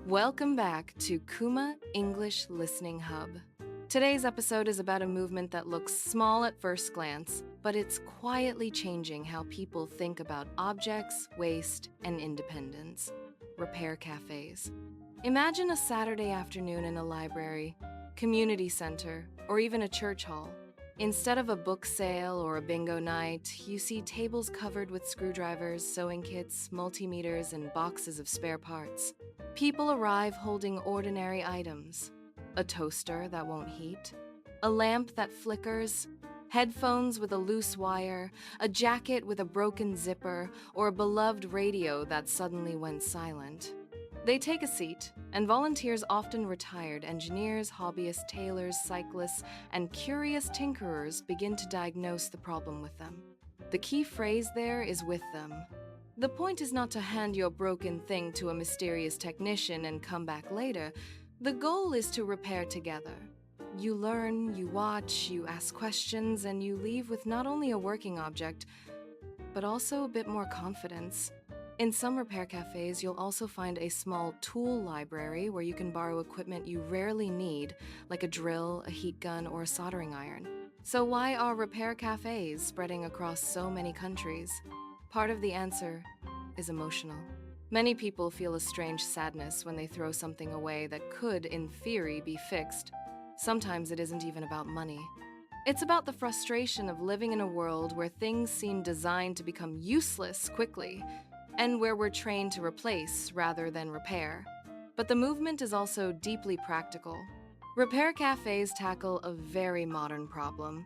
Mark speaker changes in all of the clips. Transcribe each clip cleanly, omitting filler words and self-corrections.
Speaker 1: Welcome back to Kuma English Listening Hub. Today's episode is about a movement that looks small at first glance, but it's quietly changing how people think about objects, waste, and independence. Repair cafes. Imagine a Saturday afternoon in a library, community center, or even a church hall. Instead of a book sale or a bingo night, you see tables covered with screwdrivers, sewing kits, multimeters, and boxes of spare parts. People arrive holding ordinary items: a toaster that won't heat, a lamp that flickers, headphones with a loose wire, a jacket with a broken zipper, or a beloved radio that suddenly went silent. They take a seat, and volunteers, often retired engineers, hobbyists, tailors, cyclists, and curious tinkerers, begin to diagnose the problem with them. The key phrase there is "with them." The point is not to hand your broken thing to a mysterious technician and come back later. The goal is to repair together. You learn, you watch, you ask questions, and you leave with not only a working object, but also a bit more confidence. In some repair cafes, you'll also find a small tool library where you can borrow equipment you rarely need, like a drill, a heat gun, or a soldering iron. So why are repair cafes spreading across so many countries? Part of the answer is emotional. Many people feel a strange sadness when they throw something away that could, in theory, be fixed. Sometimes it isn't even about money. It's about the frustration of living in a world where things seem designed to become useless quickly, and where we're trained to replace rather than repair. But the movement is also deeply practical. Repair cafes tackle a very modern problem: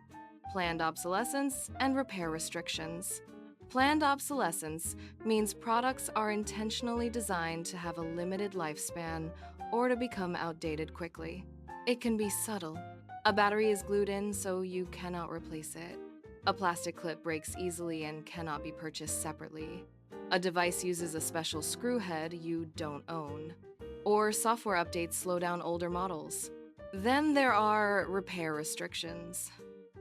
Speaker 1: planned obsolescence and repair restrictions. Planned obsolescence means products are intentionally designed to have a limited lifespan or to become outdated quickly. It can be subtle. A battery is glued in, so you cannot replace it. A plastic clip breaks easily and cannot be purchased separately. A device uses a special screw head you don't own. Or software updates slow down older models. Then there are repair restrictions.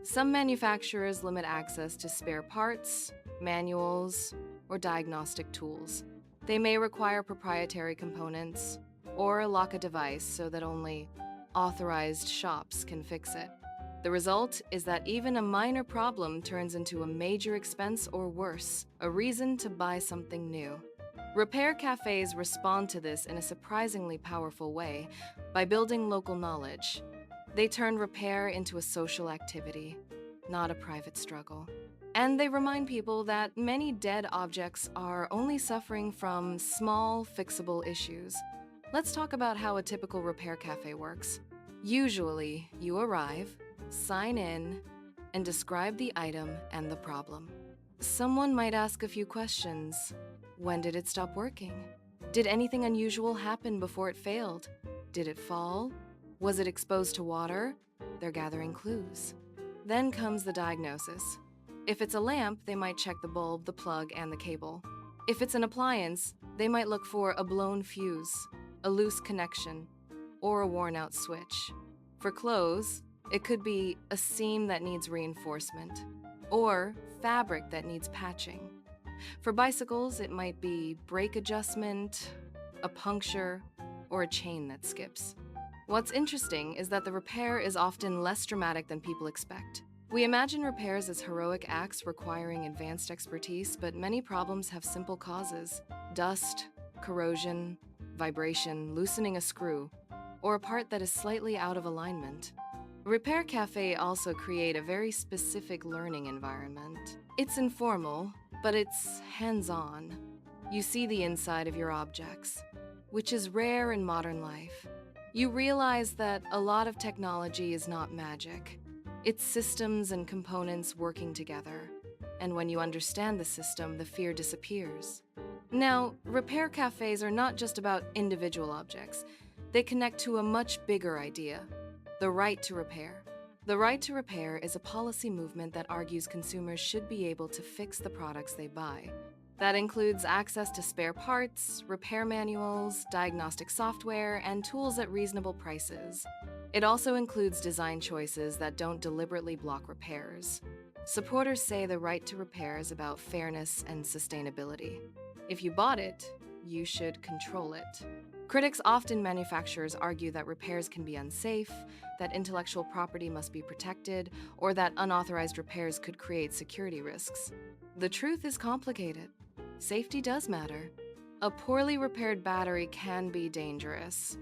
Speaker 1: Some manufacturers limit access to spare parts, manuals, or diagnostic tools. They may require proprietary components or lock a device so that only authorized shops can fix it. The result is that even a minor problem turns into a major expense, or worse, a reason to buy something new. Repair cafes respond to this in a surprisingly powerful way by building local knowledge. They turn repair into a social activity, not a private struggle. And they remind people that many dead objects are only suffering from small, fixable issues. Let's talk about how a typical repair cafe works. Usually, you arrive, sign in, and describe the item and the problem. Someone might ask a few questions. When did it stop working? Did anything unusual happen before it failed? Did it fall? Was it exposed to water? They're gathering clues. Then comes the diagnosis. If it's a lamp, they might check the bulb, the plug, and the cable. If it's an appliance, they might look for a blown fuse, a loose connection, or a worn-out switch. For clothes, it could be a seam that needs reinforcement, or fabric that needs patching. For bicycles, it might be brake adjustment, a puncture, or a chain that skips. What's interesting is that the repair is often less dramatic than people expect. We imagine repairs as heroic acts requiring advanced expertise, but many problems have simple causes: dust, corrosion, vibration, loosening a screw, or a part that is slightly out of alignment. Repair Cafe also create a very specific learning environment. It's informal, but it's hands-on. You see the inside of your objects, which is rare in modern life. You realize that a lot of technology is not magic. It's systems and components working together. And when you understand the system, the fear disappears. Now, repair cafes are not just about individual objects. They connect to a much bigger idea: the right to repair. The right to repair is a policy movement that argues consumers should be able to fix the products they buy. That includes access to spare parts, repair manuals, diagnostic software, and tools at reasonable prices. It also includes design choices that don't deliberately block repairs. Supporters say the right to repair is about fairness and sustainability. If you bought it, you should control it. Critics often manufacturers argue that repairs can be unsafe, that intellectual property must be protected, or that unauthorized repairs could create security risks. The truth is complicated. Safety does matter. A poorly repaired battery can be dangerous.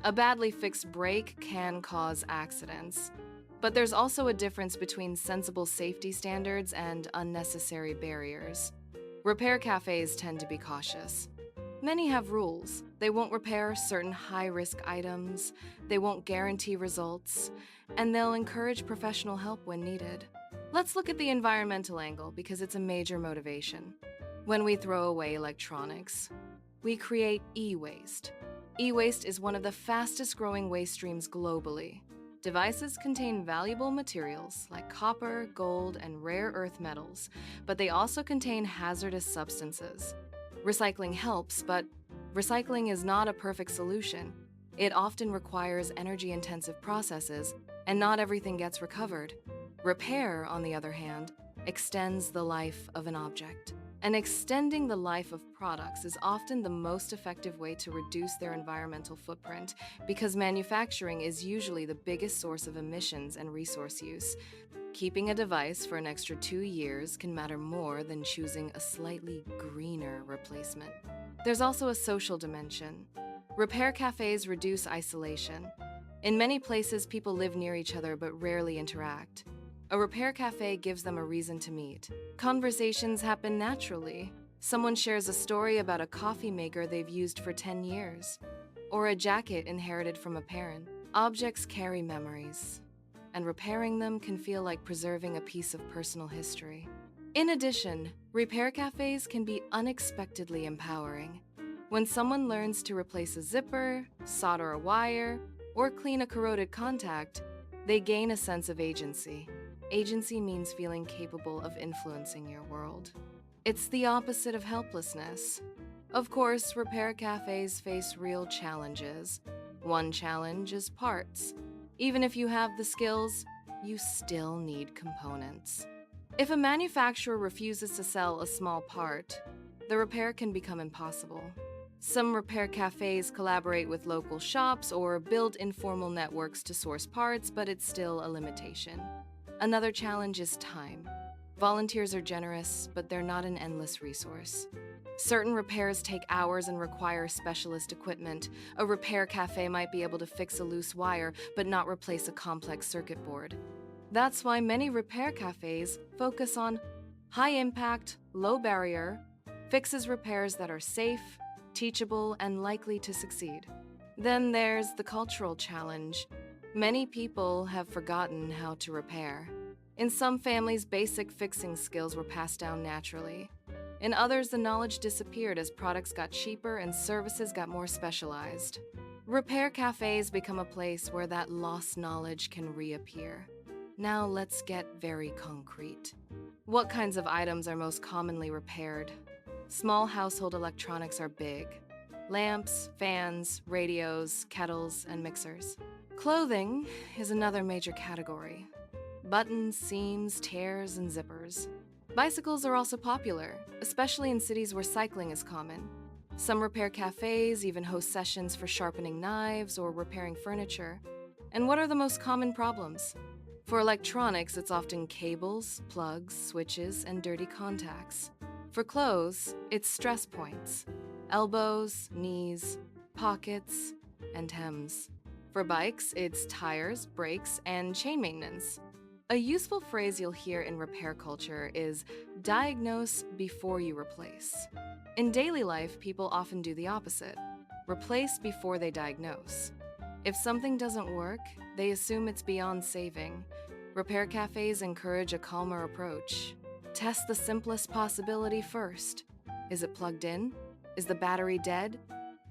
Speaker 1: A badly fixed brake can cause accidents. But there's also a difference between sensible safety standards and unnecessary barriers. Repair cafes tend to be cautious. Many have rules. They won't repair certain high-risk items, they won't guarantee results, and they'll encourage professional help when needed. Let's look at the environmental angle because it's a major motivation. When we throw away electronics, we create e-waste. E-waste is one of the fastest-growing waste streams globally. Devices contain valuable materials like copper, gold, and rare earth metals, but they also contain hazardous substances. Recycling helps, but recycling is not a perfect solution. It often requires energy-intensive processes, and not everything gets recovered. Repair, on the other hand, extends the life of an object. And extending the life of products is often the most effective way to reduce their environmental footprint because manufacturing is usually the biggest source of emissions and resource use. Keeping a device for an extra 2 years can matter more than choosing a slightly greener replacement. There's also a social dimension. Repair cafes reduce isolation. In many places, people live near each other but rarely interact. A repair cafe gives them a reason to meet. Conversations happen naturally. Someone shares a story about a coffee maker they've used for 10 years, or a jacket inherited from a parent. Objects carry memories, and repairing them can feel like preserving a piece of personal history. In addition, repair cafes can be unexpectedly empowering. When someone learns to replace a zipper, solder a wire, or clean a corroded contact, they gain a sense of agency. Agency means feeling capable of influencing your world. It's the opposite of helplessness. Of course, repair cafes face real challenges. One challenge is parts. Even if you have the skills, you still need components. If a manufacturer refuses to sell a small part, the repair can become impossible. Some repair cafes collaborate with local shops or build informal networks to source parts, but it's still a limitation. Another challenge is time. Volunteers are generous, but they're not an endless resource. Certain repairs take hours and require specialist equipment. A repair cafe might be able to fix a loose wire, but not replace a complex circuit board. That's why many repair cafes focus on high-impact, low-barrier, fixes repairs that are safe, teachable, and likely to succeed. Then there's the cultural challenge. Many people have forgotten how to repair. In some families, basic fixing skills were passed down naturally. In others, the knowledge disappeared as products got cheaper and services got more specialized. Repair cafes become a place where that lost knowledge can reappear. Now let's get very concrete. What kinds of items are most commonly repaired? Small household electronics are big. Lamps, fans, radios, kettles, and mixers. Clothing is another major category. Buttons, seams, tears, and zippers. Bicycles are also popular, especially in cities where cycling is common. Some repair cafes even host sessions for sharpening knives or repairing furniture. And what are the most common problems? For electronics, it's often cables, plugs, switches, and dirty contacts. For clothes, it's stress points, elbows, knees, pockets, and hems. For bikes, it's tires, brakes, and chain maintenance. A useful phrase you'll hear in repair culture is diagnose before you replace. In daily life, people often do the opposite, replace before they diagnose. If something doesn't work, they assume it's beyond saving. Repair cafes encourage a calmer approach. Test the simplest possibility first. Is it plugged in? Is the battery dead?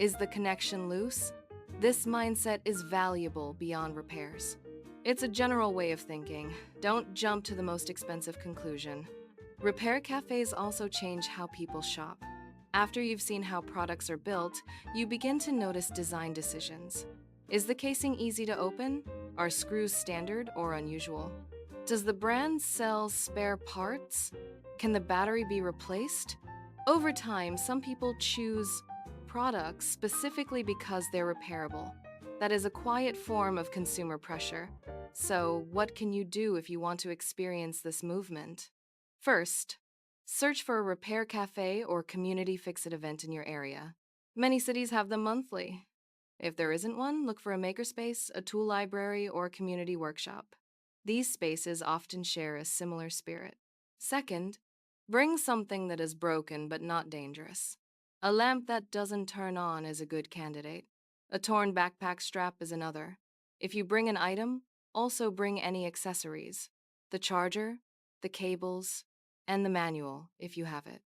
Speaker 1: Is the connection loose? This mindset is valuable beyond repairs. It's a general way of thinking. Don't jump to the most expensive conclusion. Repair cafes also change how people shop. After you've seen how products are built, you begin to notice design decisions. Is the casing easy to open? Are screws standard or unusual? Does the brand sell spare parts? Can the battery be replaced? Over time, some people choose products specifically because they're repairable. That is a quiet form of consumer pressure. So, what can you do if you want to experience this movement? First, search for a repair cafe or community fix-it event in your area. Many cities have them monthly. If there isn't one, look for a makerspace, a tool library, or a community workshop. These spaces often share a similar spirit. Second, bring something that is broken but not dangerous. A lamp that doesn't turn on is a good candidate. A torn backpack strap is another. If you bring an item, also bring any accessories: the charger, the cables, and the manual if you have it.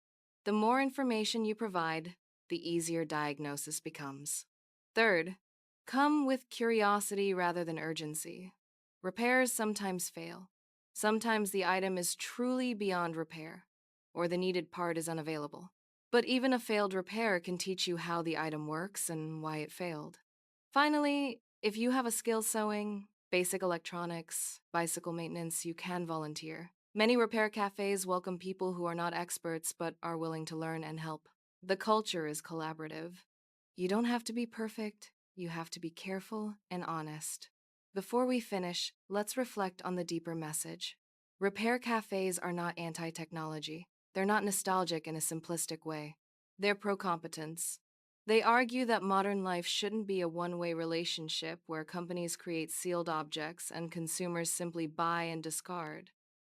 Speaker 1: The more information you provide, the easier diagnosis becomes. Third, come with curiosity rather than urgency. Repairs sometimes fail. Sometimes the item is truly beyond repair, or the needed part is unavailable. But even a failed repair can teach you how the item works and why it failed. Finally, if you have a skill sewing, basic electronics, bicycle maintenance, you can volunteer. Many repair cafes welcome people who are not experts but are willing to learn and help. The culture is collaborative. You don't have to be perfect, you have to be careful and honest. Before we finish, let's reflect on the deeper message. Repair cafes are not anti-technology. They're not nostalgic in a simplistic way. They're pro-competence. They argue that modern life shouldn't be a one-way relationship where companies create sealed objects and consumers simply buy and discard.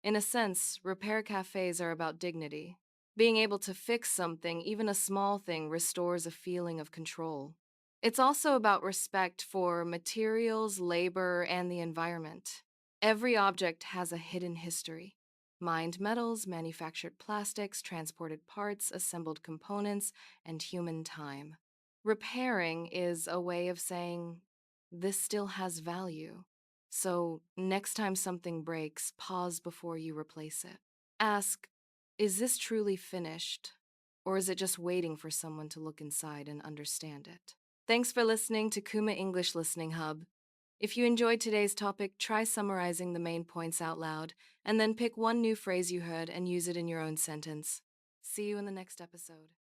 Speaker 1: In a sense, repair cafes are about dignity. Being able to fix something, even a small thing, restores a feeling of control. It's also about respect for materials, labor, and the environment. Every object has a hidden history: mined metals, manufactured plastics, transported parts, assembled components, and human time. Repairing is a way of saying, this still has value. So, next time something breaks, pause before you replace it. Ask, is this truly finished? Or is it just waiting for someone to look inside and understand it? Thanks for listening to Kuma English Listening Hub. If you enjoyed today's topic, try summarizing the main points out loud, and then pick one new phrase you heard and use it in your own sentence. See you in the next episode.